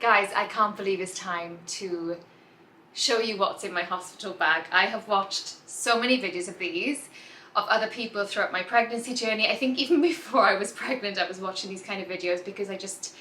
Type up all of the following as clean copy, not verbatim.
Guys, I can't believe it's time to show you what's in my hospital bag. I have watched so many videos of these, of other people throughout my pregnancy journey. I think even before I was pregnant, I was watching these kind of videos because I just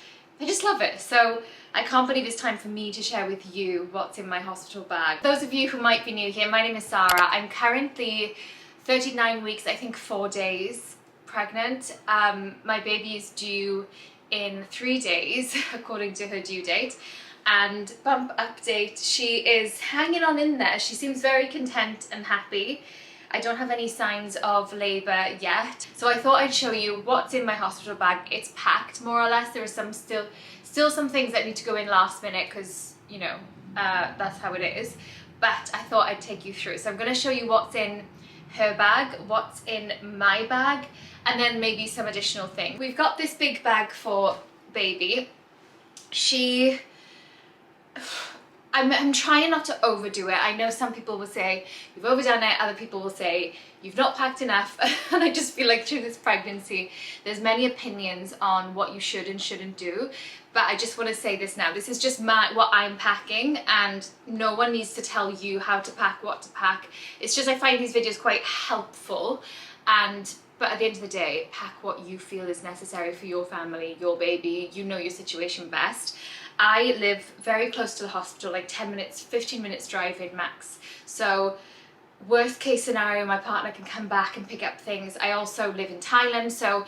love it. So I can't believe it's time for me to share with you what's in my hospital bag. Those of you who might be new here, my name is Sarah. I'm currently 39 weeks, I think 4 days pregnant. My baby is due in 3 days, according to her due date. And bump update, she is hanging on in there. She seems very content and happy. I don't have any signs of labour yet. So I thought I'd show you what's in my hospital bag. It's packed more or less. There are some still some things that need to go in last minute because, you know, that's how it is. But I thought I'd take you through. So I'm going to show you what's in her bag, what's in my bag, and then maybe some additional things. We've got this big bag for baby. I'm trying not to overdo it. I know some people will say you've overdone it, other people will say you've not packed enough, and I just feel like through this pregnancy there's many opinions on what you should and shouldn't do, but I just want to say this now. This is just what I'm packing, and no one needs to tell you how to pack, what to pack. It's just I find these videos quite helpful, but at the end of the day, pack what you feel is necessary for your family, your baby. You know your situation best. I live very close to the hospital, like 10 minutes, 15 minutes driving max. So worst case scenario, my partner can come back and pick up things. I also live in Thailand, so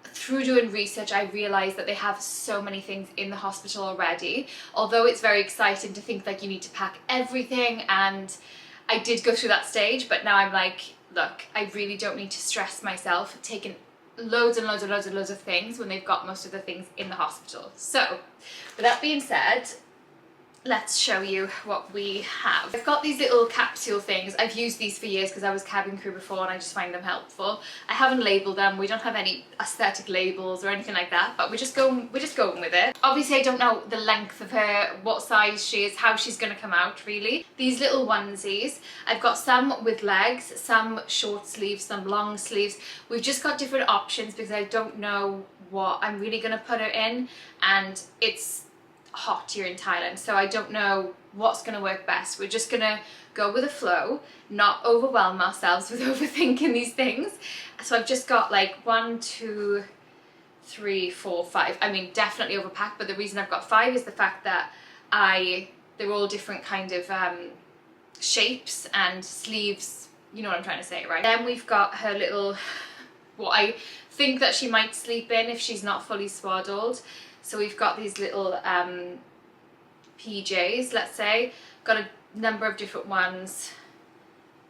through doing research, I realised that they have so many things in the hospital already. Although it's very exciting to think like you need to pack everything, and I did go through that stage, but now I'm like, look, I really don't need to stress myself taking loads and loads of things when they've got most of the things in the hospital. So with that being said, let's show you what we have. I've got these little capsule things. I've used these for years because I was cabin crew before and I just find them helpful. I haven't labelled them. We don't have any aesthetic labels or anything like that, but we're just going with it. Obviously I don't know the length of her, what size she is, how she's going to come out really. These little onesies, I've got some with legs, some short sleeves, some long sleeves. We've just got different options because I don't know what I'm really going to put her in, and it's hot here in Thailand, so I don't know what's going to work best. We're just going to go with the flow, not overwhelm ourselves with overthinking these things. So I've just got like 1, 2, 3, 4, 5. I mean, definitely overpacked, but the reason I've got 5 is the fact that they're all different kind of shapes and sleeves. You know what I'm trying to say, right? Then we've got her little, what I think that she might sleep in if she's not fully swaddled. So we've got these little PJs, let's say. Got a number of different ones.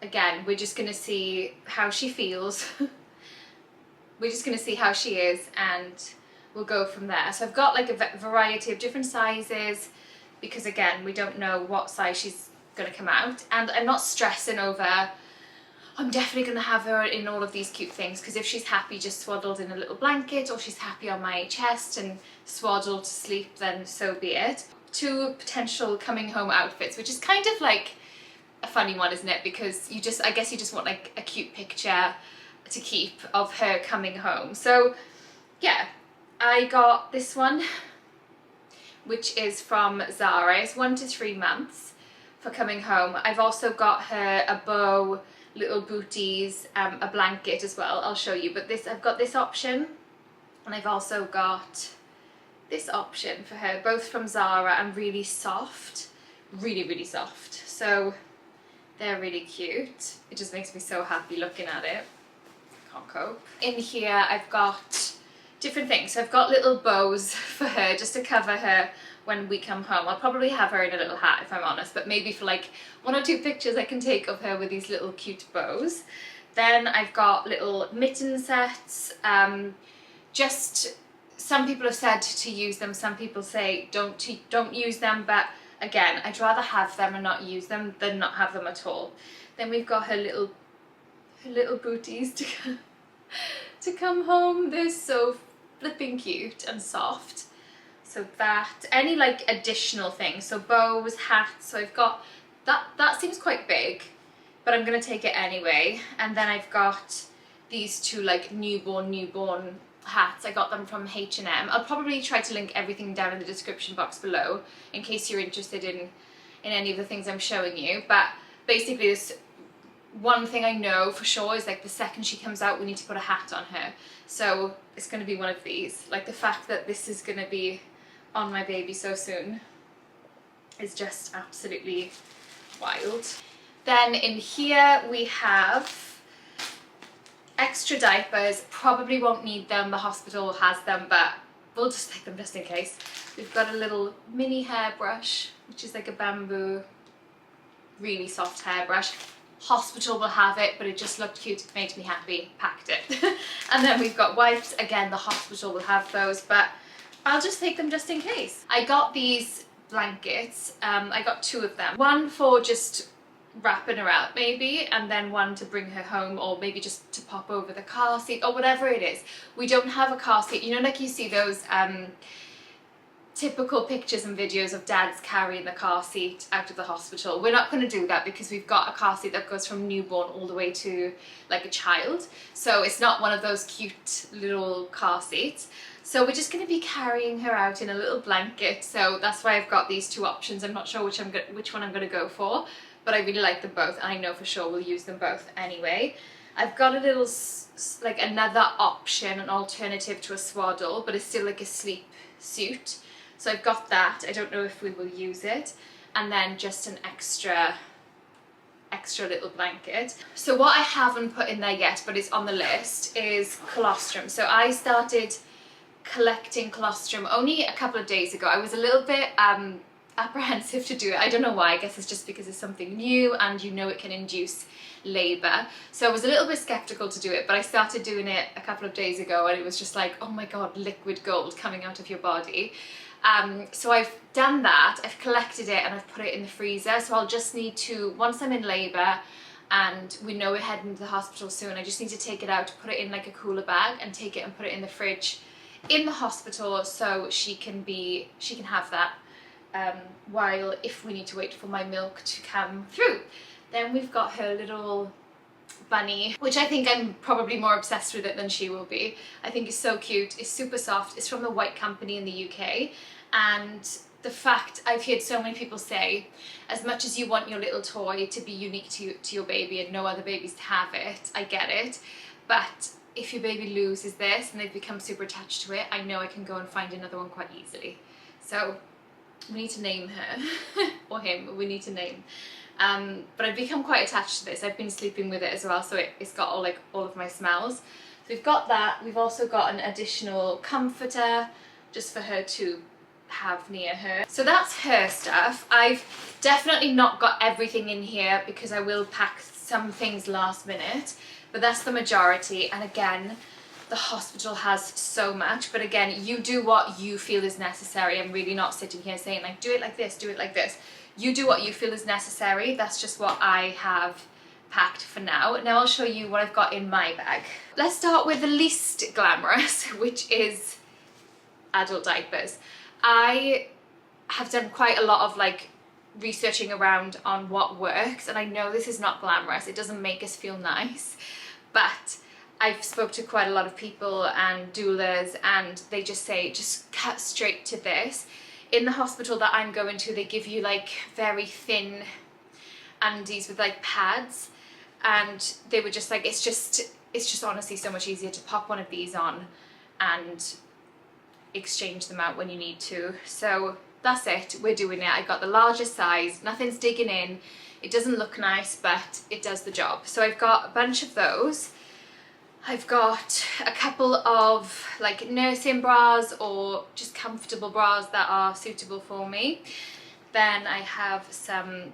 Again, we're just going to see how she feels. We're just going to see how she is, and we'll go from there. So I've got like a variety of different sizes because, again, we don't know what size she's going to come out. And I'm not stressing over, I'm definitely going to have her in all of these cute things, because if she's happy just swaddled in a little blanket, or she's happy on my chest and swaddled to sleep, then so be it. 2 potential coming home outfits, which is kind of like a funny one, isn't it? Because I guess you just want like a cute picture to keep of her coming home. So yeah, I got this one, which is from Zara. It's 1 to 3 months for coming home. I've also got her a bow, little booties, a blanket as well. I'll show you, but I've got this option, and I've also got this option for her, both from Zara, and really soft, really soft. So they're really cute. It just makes me so happy looking at it. Can't cope. In here I've got different things. So I've got little bows for her just to cover her when we come home. I'll probably have her in a little hat if I'm honest, but maybe for like 1 or 2 pictures I can take of her with these little cute bows. Then I've got little mitten sets. Just some people have said to use them, some people say don't use them, but again, I'd rather have them and not use them than not have them at all. Then we've got her little booties to come home. They're so flipping cute and soft. So that, any like additional things, so bows, hats, so I've got that seems quite big, but I'm gonna take it anyway. And then I've got these 2 like newborn hats. I got them from H&M. I'll probably try to link everything down in the description box below in case you're interested in any of the things I'm showing you. But basically, this one thing I know for sure is like the second she comes out, we need to put a hat on her. So it's going to be one of these. Like the fact that this is going to be on my baby so soon is just absolutely wild. Then in here we have extra diapers. Probably won't need them, the hospital has them, but we'll just take them just in case. We've got a little mini hairbrush, which is like a bamboo, really soft hairbrush. Hospital will have it, but it just looked cute, it made me happy, packed it. And then we've got wipes. Again, the hospital will have those, but I'll just take them just in case. I got these blankets. I got 2 of them. One for just wrapping her up maybe, and then one to bring her home, or maybe just to pop over the car seat or whatever it is. We don't have a car seat. You know, like you see those typical pictures and videos of dads carrying the car seat out of the hospital. We're not going to do that because we've got a car seat that goes from newborn all the way to like a child. So it's not one of those cute little car seats. So we're just going to be carrying her out in a little blanket. So that's why I've got these 2 options. I'm not sure which one I'm going to go for, but I really like them both, and I know for sure we'll use them both anyway. I've got a little, like another option, an alternative to a swaddle, but it's still like a sleep suit. So I've got that. I don't know if we will use it. And then just an extra little blanket. So what I haven't put in there yet, but it's on the list, is colostrum. So I started collecting colostrum only a couple of days ago. I was a little bit apprehensive to do it. I don't know why. I guess it's just because it's something new and you know it can induce labour. So I was a little bit skeptical to do it, but I started doing it a couple of days ago and it was just like, oh my god, liquid gold coming out of your body. So I've done that, I've collected it and I've put it in the freezer. So I'll just need to, once I'm in labour and we know we're heading to the hospital soon, I just need to take it out, put it in like a cooler bag and take it and put it in the fridge in the hospital so she can have that while, if we need to wait for my milk to come through. Then we've got her little bunny, which I think I'm probably more obsessed with it than she will be. I think it's so cute, it's super soft, it's from the White Company in the UK, and the fact, I've heard so many people say, as much as you want your little toy to be unique to your baby and no other babies to have it, I get it, but if your baby loses this and they've become super attached to it, I know I can go and find another one quite easily. So we need to name her, or him, we need to name. But I've become quite attached to this. I've been sleeping with it as well, so it's got all of my smells. So we've got that. We've also got an additional comforter just for her to have near her. So that's her stuff. I've definitely not got everything in here because I will pack some things last minute, but that's the majority. And again, the hospital has so much, but again, you do what you feel is necessary. I'm really not sitting here saying like, do it like this, do it like this. You do what you feel is necessary. That's just what I have packed for now. Now I'll show you what I've got in my bag. Let's start with the least glamorous, which is adult diapers. I have done quite a lot of like researching around on what works, and I know this is not glamorous. It doesn't make us feel nice, but I've spoke to quite a lot of people and doulas, and they just say, just cut straight to this. In the hospital that I'm going to, they give you like very thin undies with like pads, and they were just like, it's just honestly so much easier to pop one of these on and exchange them out when you need to. So that's it, we're doing it. I got the largest size, nothing's digging in, it doesn't look nice, but it does the job. So I've got a bunch of those. I've got a couple of like nursing bras or just comfortable bras that are suitable for me. Then I have some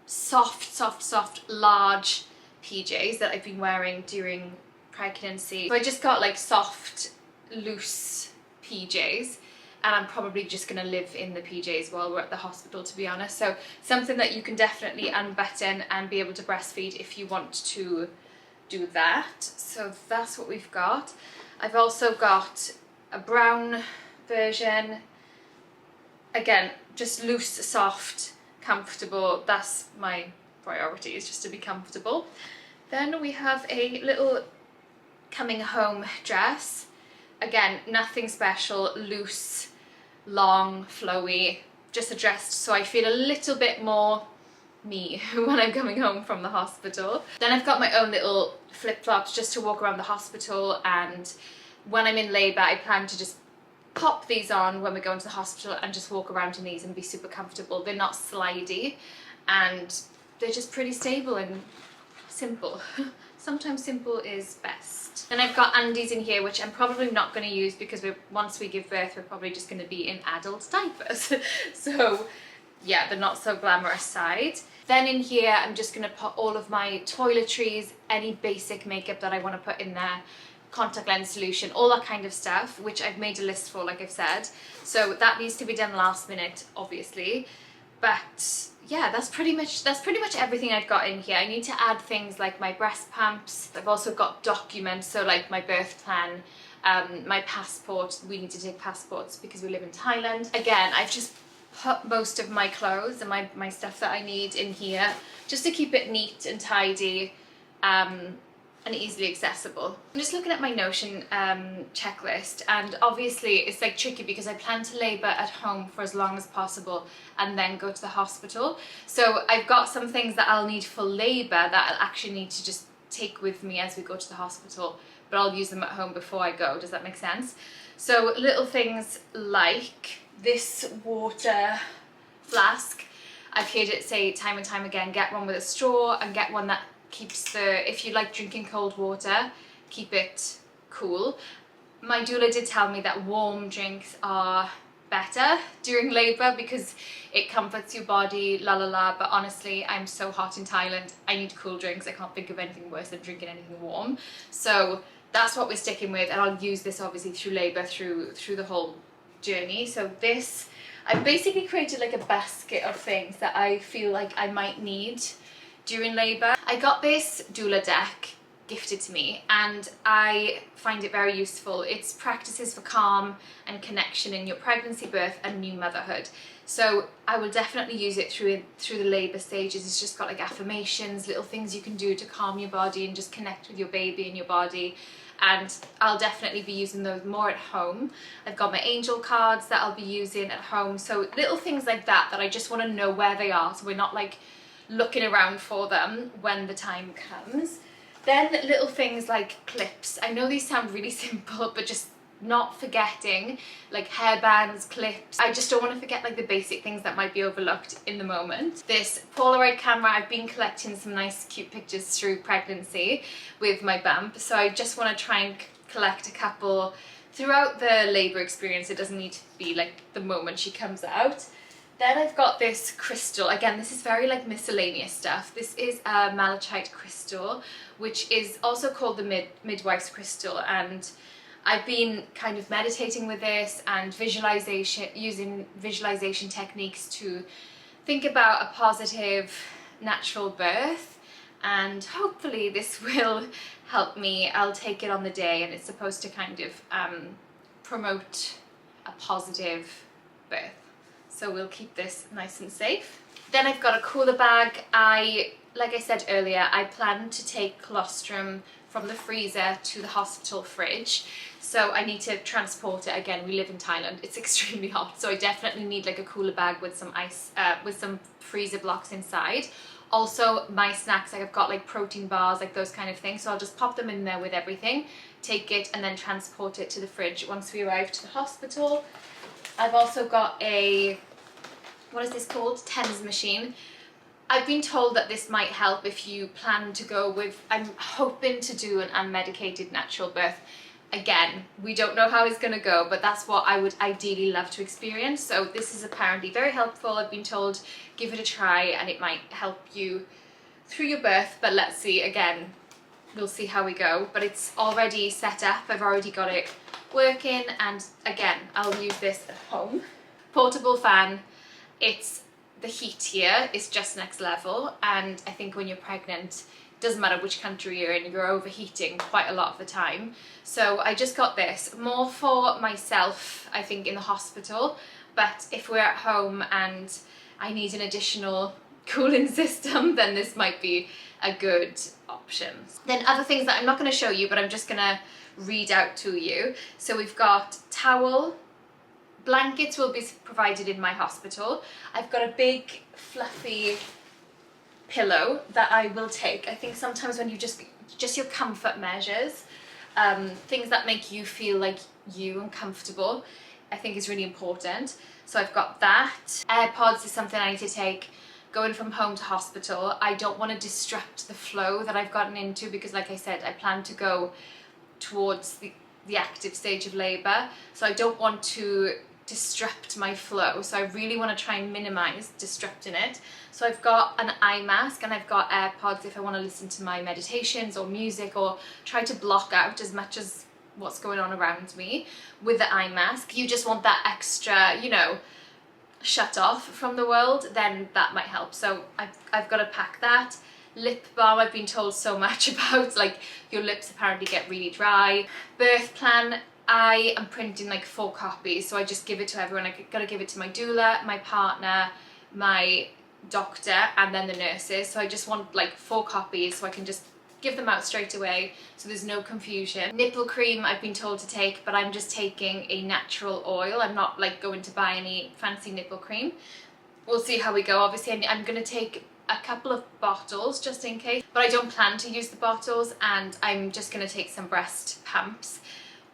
soft, large PJs that I've been wearing during pregnancy. So I just got like soft, loose PJs, and I'm probably just gonna live in the PJs while we're at the hospital, to be honest. So something that you can definitely unbutton and be able to breastfeed if you want to do that. So that's what we've got. I've also got a brown version, again just loose, soft, comfortable. That's my priority, is just to be comfortable. Then we have a little coming home dress. Again, nothing special, loose, long, flowy, just a dress so I feel a little bit more me when I'm coming home from the hospital. Then I've got my own little flip-flops just to walk around the hospital, and when I'm in labour I plan to just pop these on when we go into the hospital and just walk around in these and be super comfortable. They're not slidey and they're just pretty stable and simple. Sometimes simple is best. Then I've got undies in here, which I'm probably not going to use because once we give birth we're probably just going to be in adult diapers. So yeah, the not so glamorous side. Then in here I'm just going to put all of my toiletries, any basic makeup that I want to put in there, contact lens solution, all that kind of stuff, which I've made a list for, like I've said. So that needs to be done last minute, obviously. But yeah, that's pretty much everything I've got in here. I need to add things like my breast pumps. I've also got documents, so like my birth plan, my passport. We need to take passports because we live in Thailand. Again, I've just put most of my clothes and my stuff that I need in here just to keep it neat and tidy and easily accessible. I'm just looking at my Notion checklist, and obviously it's like tricky because I plan to labour at home for as long as possible and then go to the hospital. So I've got some things that I'll need for labour that I'll actually need to just take with me as we go to the hospital, but I'll use them at home before I go. Does that make sense? So little things like this water flask. I've heard it say time and time again, get one with a straw and get one that keeps if you like drinking cold water, keep it cool. My doula did tell me that warm drinks are better during labour because it comforts your body, la la la, but honestly I'm so hot in Thailand, I need cool drinks. I can't think of anything worse than drinking anything warm. So that's what we're sticking with, and I'll use this obviously through labour, through the whole journey. So this, I've basically created like a basket of things that I feel like I might need during labour. I got this doula deck gifted to me and I find it very useful. It's practices for calm and connection in your pregnancy, birth and new motherhood. So I will definitely use it through the labour stages. It's just got like affirmations, little things you can do to calm your body and just connect with your baby and your body. And I'll definitely be using those more at home. I've got my angel cards that I'll be using at home. So little things like that I just want to know where they are, so we're not like looking around for them when the time comes. Then little things like clips. I know these sound really simple, but just not forgetting, like hairbands, clips. I just don't want to forget like the basic things that might be overlooked in the moment. This Polaroid camera, I've been collecting some nice cute pictures through pregnancy with my bump, so I just want to try and collect a couple throughout the labour experience. It doesn't need to be like the moment she comes out. Then I've got this crystal. Again, this is very like miscellaneous stuff. This is a malachite crystal, which is also called the midwife's crystal, and I've been kind of meditating with this and visualization, using visualization techniques to think about a positive natural birth, and hopefully this will help me. I'll take it on the day and it's supposed to kind of promote a positive birth. So we'll keep this nice and safe. Then I've got a cooler bag. Like I said earlier, I plan to take colostrum from the freezer to the hospital fridge. So I need to transport it. Again, we live in Thailand, it's extremely hot. So I definitely need like a cooler bag with some ice, with some freezer blocks inside. Also my snacks, like I've got like protein bars, like those kind of things. So I'll just pop them in there with everything, take it and then transport it to the fridge once we arrive to the hospital. I've also got a, what is this called? TENS machine. I've been told that this might help if you plan to go with, I'm hoping to do an unmedicated natural birth. Again, we don't know how it's going to go, but that's what I would ideally love to experience. So this is apparently very helpful. I've been told give it a try and it might help you through your birth, but let's see. Again, we'll see how we go, but it's already set up. I've already got it working, and again, I'll use this at home. Portable fan. It's the heat here is just next level, and I think when you're pregnant, it doesn't matter which country you're in, you're overheating quite a lot of the time. So I just got this, more for myself I think in the hospital, but if we're at home and I need an additional cooling system, then this might be a good option. Then other things that I'm not going to show you, but I'm just going to read out to you. So we've got towel, blankets will be provided in my hospital. I've got a big fluffy pillow that I will take. I think sometimes when you just your comfort measures, things that make you feel like you and comfortable, I think is really important. So I've got that. AirPods is something I need to take. Going from home to hospital, I don't want to disrupt the flow that I've gotten into, because like I said, I plan to go towards the active stage of labour, so I don't want to disrupt my flow, so I really want to try and minimize disrupting it. So I've got an eye mask and I've got AirPods if I want to listen to my meditations or music, or try to block out as much as what's going on around me with the eye mask. You just want that extra, you know, shut off from the world, then that might help. So I've got to pack that. Lip balm, I've been told so much about, like your lips apparently get really dry. Birth plan, I am printing like 4 copies, so I just give it to everyone. I gotta give it to my doula, my partner, my doctor, and then the nurses. So I just want like 4 copies so I can just give them out straight away, so there's no confusion. Nipple cream I've been told to take, but I'm just taking a natural oil. I'm not like going to buy any fancy nipple cream. We'll see how we go. Obviously I'm gonna take a couple of bottles just in case, but I don't plan to use the bottles, and I'm just gonna take some breast pumps.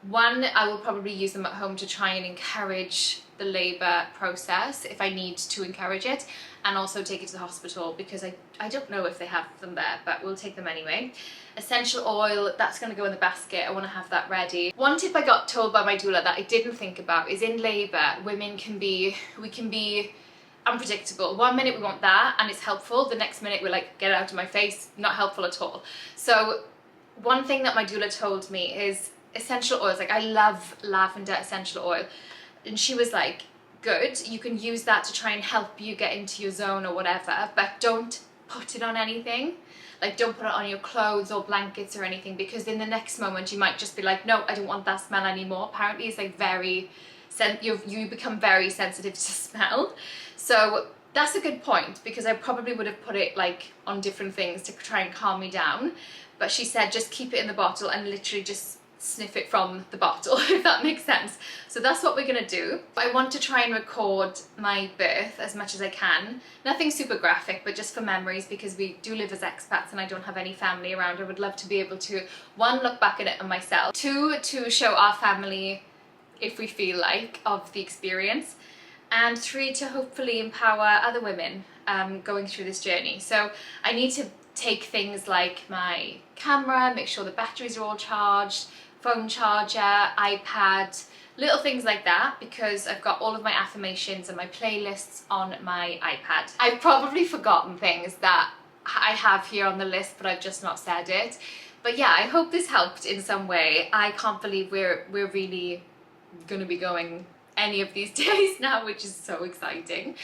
One, I will probably use them at home to try and encourage the labour process if I need to encourage it, and also take it to the hospital because I don't know if they have them there, but we'll take them anyway. Essential oil, that's going to go in the basket. I want to have that ready. One tip I got told by my doula that I didn't think about is in labour, we can be unpredictable. One minute we want that and it's helpful, the next minute we're like, get it out of my face, not helpful at all. So one thing that my doula told me is essential oils. Like I love lavender essential oil, and she was like, good, you can use that to try and help you get into your zone or whatever, but don't put it on anything. Like don't put it on your clothes or blankets or anything, because in the next moment you might just be like, no, I don't want that smell anymore. Apparently it's like you become very sensitive to smell. So that's a good point, because I probably would have put it like on different things to try and calm me down, but she said just keep it in the bottle and literally just sniff it from the bottle, if that makes sense. So that's what we're gonna do. I want to try and record my birth as much as I can. Nothing super graphic, but just for memories, because we do live as expats and I don't have any family around. I would love to be able to, 1, look back at it on myself, 2, to show our family, if we feel like, of the experience, and 3, to hopefully empower other women going through this journey. So I need to take things like my camera, make sure the batteries are all charged, phone charger, iPad, little things like that, because I've got all of my affirmations and my playlists on my iPad. I've probably forgotten things that I have here on the list, but I've just not said it. But yeah, I hope this helped in some way. I can't believe we're really gonna be going any of these days now, which is so exciting.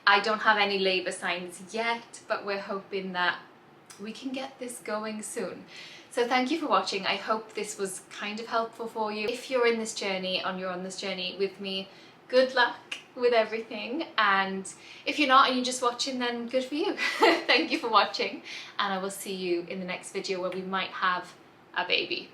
I don't have any labour signs yet, but we're hoping that we can get this going soon. So thank you for watching. I hope this was kind of helpful for you. If you're in this journey and you're on this journey with me, good luck with everything. And if you're not and you're just watching, then good for you. Thank you for watching, and I will see you in the next video where we might have a baby.